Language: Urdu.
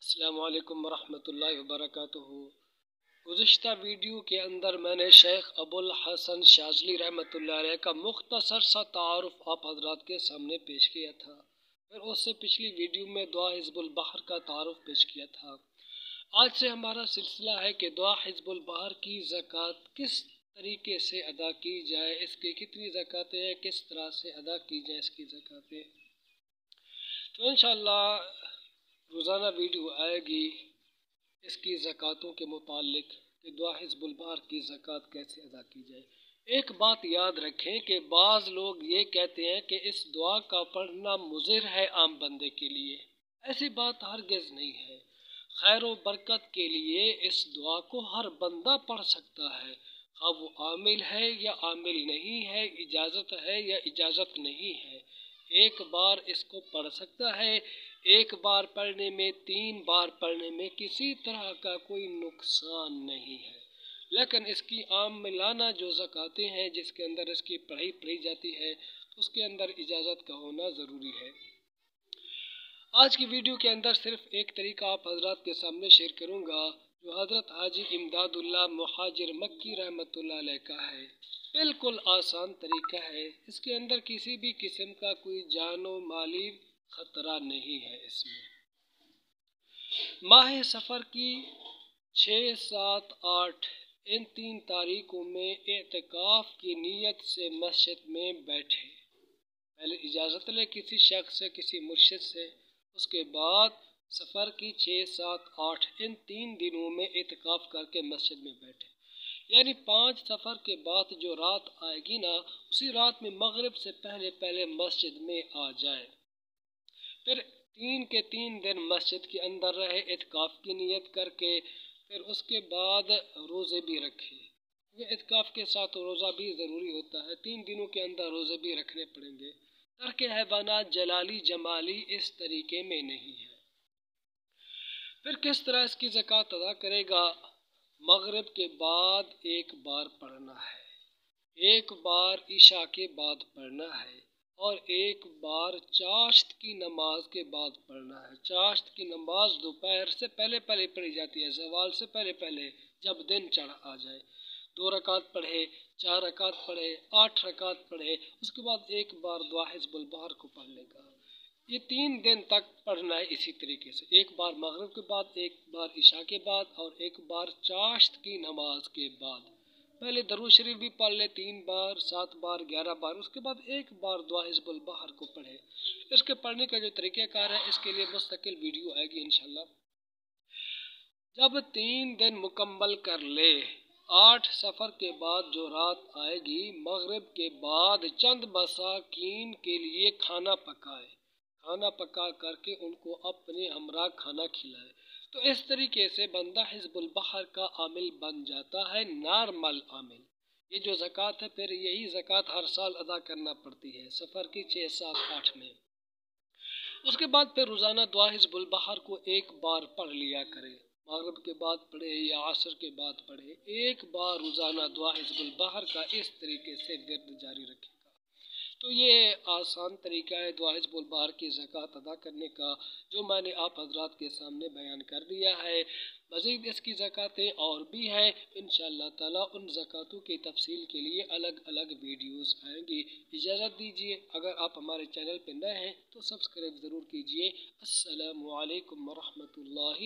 السلام علیکم ورحمۃ اللہ وبرکاتہ۔ گزشتہ ویڈیو کے اندر میں نے شیخ ابو الحسن شاذلی رحمۃ اللہ علیہ کا مختصر سا تعارف آپ حضرات کے سامنے پیش کیا تھا، پھر اس سے پچھلی ویڈیو میں دعا حزب البحر کا تعارف پیش کیا تھا۔ آج سے ہمارا سلسلہ ہے کہ دعا حزب البحر کی زکوٰۃ کس طریقے سے ادا کی جائے، اس کی کتنی زکوٰتیں ہیں، کس طرح سے ادا کی جائے اس کی زکوٰتیں۔ تو انشاءاللہ روزانہ ویڈیو آئے گی اس کی زکوٰتوں کے متعلق کہ دعا حزب البحر کی زکوٰۃ کیسے ادا کی جائے۔ ایک بات یاد رکھیں کہ بعض لوگ یہ کہتے ہیں کہ اس دعا کا پڑھنا مضر ہے عام بندے کے لیے۔ ایسی بات ہرگز نہیں ہے۔ خیر و برکت کے لیے اس دعا کو ہر بندہ پڑھ سکتا ہے، خواہ وہ عامل ہے یا عامل نہیں ہے، اجازت ہے یا اجازت نہیں ہے۔ ایک بار اس کو پڑھ سکتا ہے، ایک بار پڑھنے میں 3 بار پڑھنے میں کسی طرح کا کوئی نقصان نہیں ہے، لیکن اس کی عاملانہ جو زکوٰتیں ہیں جس کے اندر اس کی پڑھی جاتی ہے اس کے اندر اجازت کا ہونا ضروری ہے۔ آج کی ویڈیو کے اندر صرف ایک طریقہ آپ حضرات کے سامنے شیئر کروں گا جو حضرت حاجی امداد اللہ مہاجر مکی رحمۃ اللہ علیہ کا ہے۔ بالکل آسان طریقہ ہے، اس کے اندر کسی بھی قسم کا کوئی جان و مالی خطرہ نہیں ہے۔ اس میں ماہ سفر کی 6، 7، 8 ان 3 تاریخوں میں اعتکاف کی نیت سے مسجد میں بیٹھے، پہلے اجازت لے کسی شخص سے، کسی مرشد سے، اس کے بعد سفر کی 6، 7، 8 ان 3 دنوں میں اعتکاف کر کے مسجد میں بیٹھے، یعنی 5 سفر کے بعد جو رات آئے گی نا، اسی رات میں مغرب سے پہلے مسجد میں آ جائے، پھر 3 کے 3 دن مسجد کے اندر رہے اعتکاف کی نیت کر کے، پھر اس کے بعد روزے بھی رکھے، یہ اعتکاف کے ساتھ روزہ بھی ضروری ہوتا ہے، 3 دنوں کے اندر روزے بھی رکھنے پڑیں گے۔ ترک حیوانات جلالی جمالی اس طریقے میں نہیں ہے۔ پھر کس طرح اس کی زکوٰۃ ادا کرے گا؟ مغرب کے بعد ایک بار پڑھنا ہے، ایک بار عشاء کے بعد پڑھنا ہے، اور ایک بار چاشت کی نماز کے بعد پڑھنا ہے۔ چاشت کی نماز دوپہر سے پہلے پڑھی جاتی ہے، زوال سے پہلے جب دن چڑھ آ جائے، 2 رکعت پڑھے، 4 رکعت پڑھے، 8 رکعت پڑھے، اس کے بعد ایک بار دعا حزب البحر کو پڑھ لے گا۔ یہ 3 دن تک پڑھنا ہے اسی طریقے سے، ایک بار مغرب کے بعد، ایک بار عشاء کے بعد، اور ایک بار چاشت کی نماز کے بعد۔ پہلے درود شریف بھی پڑھ لے 3 بار، 7 بار، 11 بار، اس کے بعد ایک بار دعا حزب البحر کو پڑھے۔ اس کے پڑھنے کا جو طریقہ کار ہے اس کے لیے مستقل ویڈیو آئے گی انشاءاللہ۔ جب 3 دن مکمل کر لے، 8 سفر کے بعد جو رات آئے گی، مغرب کے بعد چند مساکین کے لیے کھانا پکائے، کھانا پکا کر کے ان کو اپنے ہمراہ کھانا کھلائے، تو اس طریقے سے بندہ حزب البحر کا عامل بن جاتا ہے، نارمل عامل۔ یہ جو زکوٰۃ ہے پھر یہی زکوٰۃ ہر سال ادا کرنا پڑتی ہے سفر کی 6، 7، 8 میں۔ اس کے بعد پھر روزانہ دعا حزب البحر کو ایک بار پڑھ لیا کرے، مغرب کے بعد پڑھے یا عصر کے بعد پڑھے، ایک بار روزانہ دعا حزب البحر کا اس طریقے سے ورد جاری رکھے گا۔ تو یہ آسان طریقہ ہے دعا حزب البحر کی زکوٰۃ ادا کرنے کا، جو میں نے آپ حضرات کے سامنے بیان کر دیا ہے۔ مزید اس کی زکوٰتیں اور بھی ہیں، انشاءاللہ تعالیٰ ان زکوٰتوں کی تفصیل کے لیے الگ الگ ویڈیوز آئیں گی۔ اجازت دیجیے، اگر آپ ہمارے چینل پہ نئے ہیں تو سبسکرائب ضرور کیجیے۔ السلام علیکم ورحمۃ اللہ